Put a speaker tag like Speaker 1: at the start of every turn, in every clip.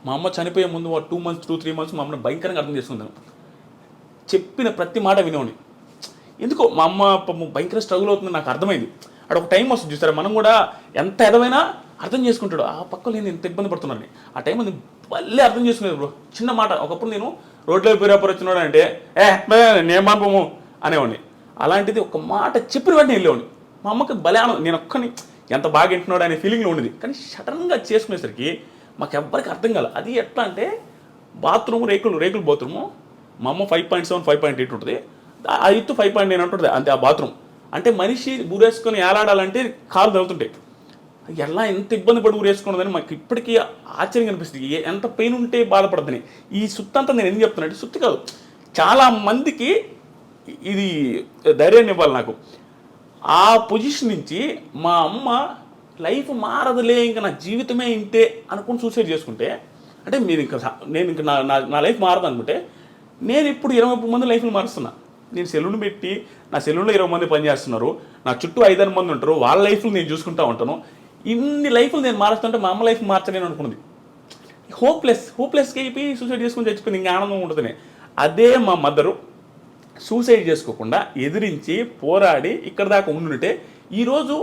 Speaker 1: మా అమ్మ చనిపోయే ముందు 2 months 3 months మా అమ్మని భయంకరంగా అర్థం చేసుకున్నాను. చెప్పిన ప్రతి మాట వినేవాడిని. ఎందుకో మా అమ్మ భయంకర స్ట్రగుల్ అవుతుంది నాకు అర్థమైంది. అక్కడ ఒక టైం వస్తుంది చూసారా, మనం కూడా ఎంత ఎదవైనా అర్థం చేసుకుంటాడు ఆ పక్కన నేను ఎంత ఇబ్బంది పడుతున్నాను. ఆ టైం అది మళ్ళీ అర్థం చేసుకునేది బ్రో. చిన్న మాట, ఒకప్పుడు నేను రోడ్లో పేరాపర్ వచ్చినాడు అంటే నేను మాపము అనేవాడిని. అలాంటిది ఒక మాట చెప్పిన వెంటనే వెళ్ళేవాడిని. మా అమ్మకి బలానం, నేను ఒక్కని ఎంత బాగా వింటున్నాడు అనే ఫీలింగ్లో ఉండేది. కానీ సడన్గా చేసుకునేసరికి మాకు ఎవ్వరికి అర్థం కాలేదు. అది ఎట్లా అంటే బాత్రూమ్ రేకులు బాత్రూము, మా అమ్మ 5.7 5.8 ఉంటుంది, ఆ ఎత్తు 5.9 ఉంటుంది అంతే ఆ బాత్రూమ్. అంటే మనిషి ఊరేసుకొని ఏలాడాలంటే కాలు తగులుతుంటాయి. ఎలా ఎంత ఇబ్బంది పడి ఊరేసుకున్నదని మాకు ఇప్పటికీ ఆశ్చర్యంగా అనిపిస్తుంది. ఎంత పెయిన్ ఉంటే బాధపడదని. ఈ సుత్తి అంతా నేను ఎందుకు చెప్తున్నా అంటే, సుత్తి కాదు, చాలా మందికి ఇది ధైర్యాన్ని ఇవ్వాలి నాకు. ఆ పొజిషన్ నుంచి మా అమ్మ లైఫ్ మారదులే, ఇంకా నా జీవితమే ఇంతే అనుకుని సూసైడ్ చేసుకుంటే, అంటే మీరు నేను ఇంకా నా లైఫ్ మారదు అనుకుంటే, నేను ఇప్పుడు 20 మంది లైఫ్లు మారుస్తున్నా. నేను సెలూన్ పెట్టి నా సెలూన్లో 20 మంది పనిచేస్తున్నారు, నా చుట్టూ 5-6 మంది ఉంటారు, వాళ్ళ లైఫ్లు నేను చూసుకుంటూ ఉంటాను. ఇన్ని లైఫ్లు నేను మారుస్తుంటే మా అమ్మ లైఫ్ మార్చలేను అనుకున్నది. హోప్లెస్కి అయిపోయి సూసైడ్ చేసుకుని చచ్చిపోయింది, ఇంకా ఆనందం ఉంటుంది. అదే మా మదరు సూసైడ్ చేసుకోకుండా ఎదిరించి పోరాడి ఇక్కడ దాకా ఉండుంటే ఈరోజు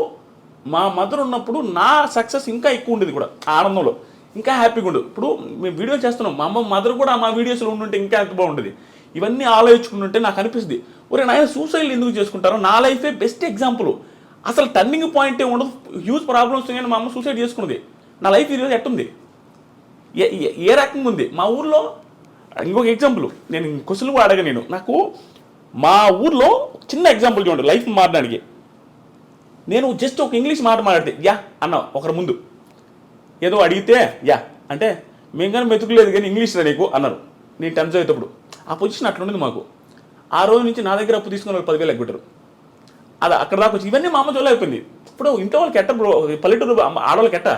Speaker 1: మా మదర్ ఉన్నప్పుడు నా సక్సెస్ ఇంకా ఎక్కువ ఉండేది కూడా, ఆనందంలో ఇంకా హ్యాపీగా ఉండదు. ఇప్పుడు మేము వీడియో చేస్తున్నాం, మా అమ్మ మదర్ కూడా మా వీడియోస్లో ఉండుంటే ఇంకా ఎంత బాగుంటుంది. ఇవన్నీ ఆలోచించుకుంటుంటే నాకు అనిపిస్తుంది, ఒరే నాయన సూసైడ్ ఎందుకు చేసుకుంటారో, నా లైఫే బెస్ట్ ఎగ్జాంపుల్. అసలు టర్నింగ్ పాయింటే ఉండదు, హ్యూజ్ ప్రాబ్లమ్స్ కానీ మా అమ్మ సూసైడ్ చేసుకున్నది. నా లైఫ్ ఈరోజు ఎట్టుంది, ఏ రకంగా ఉంది. మా ఊర్లో ఇంకొక ఎగ్జాంపుల్ నేను క్వశ్చన్ కూడా అడగ, నేను నాకు మా ఊర్లో చిన్న ఎగ్జాంపుల్ చూడండి లైఫ్ మారడానికి. నేను జస్ట్ ఒక ఇంగ్లీష్ మాట మాట్లాడితే యా అన్న ఒకరి ముందు ఏదో అడిగితే యా అంటే మేము కానీ మెతుకులేదు కానీ ఇంగ్లీష్ రా నీకు అన్నారు. నేను 10th చదివేటప్పుడు ఆ పొజిషన్ అట్లా ఉండేది మాకు. ఆ రోజు నుంచి నా దగ్గర అప్పు తీసుకుని వాళ్ళు 10,000 ఎగ్గొట్టారు. అలా అక్కడ దాకా వచ్చి ఇవన్నీ మా అమ్మ చూడలేకపోయింది. ఇప్పుడు ఇంట్లో వాళ్ళకి ఎట్ట బ్రో, పల్లెటూరు ఆడవాళ్ళకి ఎట్ట,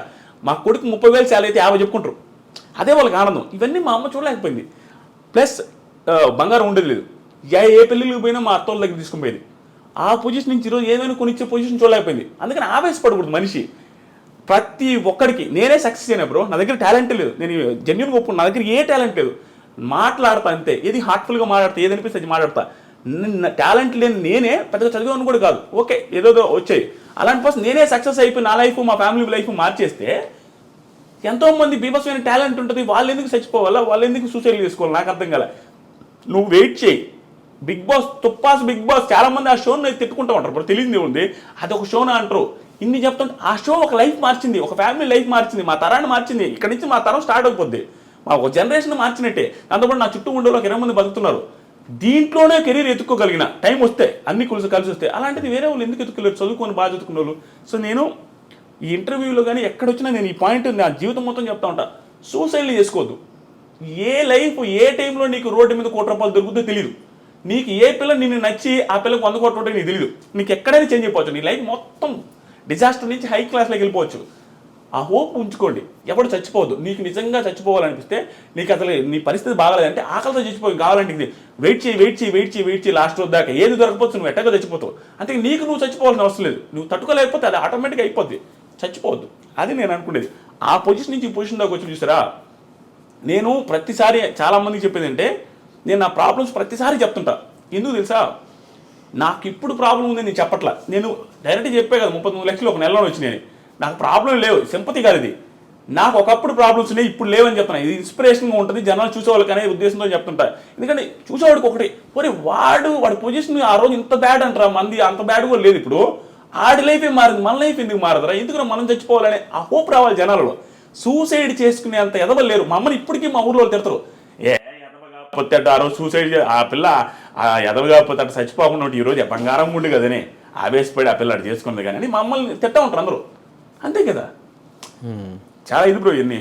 Speaker 1: మా కొడుకు 30,000 శాలరీ అయితే 50 చెప్పుకుంటారు, అదే వాళ్ళకి ఆనందం. ఇవన్నీ మా అమ్మ చూడలేకపోయింది. ప్లస్ బంగారం ఉండేది లేదు, ఏ పెళ్ళిళ్ళకి పోయినా మా అత్తోళ్ళ దగ్గర తీసుకుని పోయేది. ఆ పొజిషన్ నుంచి ఈరోజు ఏదైనా కొనిచ్చే పొజిషన్ చూడలేకపోయింది. అందుకని ఆవేశపడకూడదు మనిషి. ప్రతి ఒక్కడికి నేనే సక్సెస్ అయినా బ్రో, నా దగ్గర టాలెంట్ లేదు, నేను జెన్యున్గా ఒప్పుకున్నా, నా దగ్గర ఏ టాలెంట్ లేదు, మాట్లాడతా అంతే. ఏది హార్ట్ఫుల్గా మాట్లాడతా, ఏది అనిపిస్తే అది మాట్లాడతా. టాలెంట్ లేని నేనే పెద్దగా చదివాను కూడా కాదు, ఓకే ఏదో వచ్చాయి. అలాంటి పర్సన్ నేనే సక్సెస్ అయిపోయి నా లైఫ్ మా ఫ్యామిలీ లైఫ్ మార్చేస్తే ఎంతోమంది బీభత్సమైన టాలెంట్ ఉంటుంది, వాళ్ళు ఎందుకు చచ్చిపోవాలా, వాళ్ళు ఎందుకు సూసైడ్ చేసుకోవాలి, నాకు అర్థం కాలే. నువ్వు వెయిట్ చేయి. బిగ్ బాస్ బిగ్ బాస్ చాలా మంది ఆ షోని తిట్టుకుంటూ ఉంటారు, ఇప్పుడు తెలియదు ఉంది అది ఒక షోనా అంటారు. ఇన్ని చెప్తుంటే ఆ షో ఒక లైఫ్ మార్చింది, ఒక ఫ్యామిలీ లైఫ్ మార్చింది, మా తరాన్ని మార్చింది. ఇక్కడ నుంచి మా తరం స్టార్ట్ అయిపోద్ది, మా ఒక జనరేషన్ మార్చినట్టే. దాంతోపాటు నా చుట్టూ ఉండే వాళ్ళకి 20 మంది బతుకుతున్నారు. దీంట్లోనే కెరీర్ ఎత్తుక్కోగలిగిన టైం వస్తే, అన్ని కలిసి వస్తే. అలాంటిది వేరే వాళ్ళు ఎందుకు ఎత్తుకోలేరు, చదువుకొని బాగా చదువుకున్న వాళ్ళు. సో నేను ఈ ఇంటర్వ్యూలో కానీ ఎక్కడొచ్చినా నేను ఈ పాయింట్ నా జీవితం మొత్తం చెప్తా ఉంటా, సూసైడ్లు చేసుకోవద్దు. ఏ లైఫ్ ఏ టైంలో నీకు రోడ్డు మీద ₹1 దొరుకుతుందో తెలియదు. నీకు ఏ పిల్ల నిన్ను నచ్చి ఆ పిల్లకి 100 కోట్లు ఉంటే నీకు తెలియదు. నీకు ఎక్కడైనా చేంజ్ అయిపోవచ్చు, నీ లైఫ్ మొత్తం డిజాస్టర్ నుంచి హై క్లాస్లోకి వెళ్ళిపోవచ్చు. ఆ హోప్ ఉంచుకోండి, ఎవడు చచ్చిపోవద్దు. నీకు నిజంగా చచ్చిపోవాలనిపిస్తే, నీకు అసలు నీ పరిస్థితి బాగాలేదంటే, ఆకలితో చచ్చిపోయి కావాలంటే ఇది వెయిట్ చేయి లాస్ట్ రోజు దాకా ఏది దొరకపోవచ్చు, నువ్వు ఎట్టగా చచ్చిపోతావు. అంతే, నీకు నువ్వు చచ్చిపోవాల్సిన అవసరం లేదు. నువ్వు తట్టుకోలేకపోతే అది ఆటోమేటిక్గా అయిపోద్ది, చచ్చిపోవద్దు. అది నేను అనుకునేది. ఆ పొజిషన్ నుంచి ఈ పొజిషన్ దాకా వచ్చి చూసారా, నేను ప్రతిసారి చాలామందికి చెప్పేది అంటే, నేను నా ప్రాబ్లమ్స్ ప్రతిసారి చెప్తుంటా. ఎందుకు తెలుసా, నాకు ఇప్పుడు ప్రాబ్లం ఉందని నేను చెప్పట్లా. నేను డైరెక్ట్గా చెప్పే కదా 39 లక్షలు ఒక నెలలో వచ్చినాయి, నాకు ప్రాబ్లం లేవు, సింపతి కాదు ఇది. నాకు ఒకప్పుడు ప్రాబ్లమ్స్ ఉన్నాయి, ఇప్పుడు లేవని చెప్తున్నా. ఇది ఇన్స్పిరేషన్గా ఉంటుంది, జనాలు చూసేవాళ్ళకి అనే ఉద్దేశంతో చెప్తుంటా. ఎందుకంటే చూసేవాడికి ఒకటి, మరి వాడి పొజిషన్ ఆ రోజు ఇంత బ్యాడ్ అంటారా, మంది అంత బ్యాడ్ కూడా లేదు. ఇప్పుడు ఆడి లైఫే మారింది, మన లైఫ్ ఎందుకు మారదురా, ఎందుకు మనం చచ్చిపోవాలనే ఆ హోప్ రావాలి జనాలలో. సూసైడ్ చేసుకునే అంత ఎదవలు లేరు. మా అమ్మని ఇప్పటికీ మా ఊర్లో తిడతారు, ఎదవగాపోతే ఆ రోజు సూసైడ్ ఆ పిల్ల ఎదవగాపోతే అటు చచ్చిపోకుండా ఉంటే ఈరోజు బంగారం ఉండు కదనే ఆవేశపడి ఆ పిల్ల అటు చేసుకున్నది కానీ అని మమ్మల్ని తిట్టా ఉంటారు అందరూ. అంతే కదా, చాలా ఇది బ్రో ఇవన్నీ.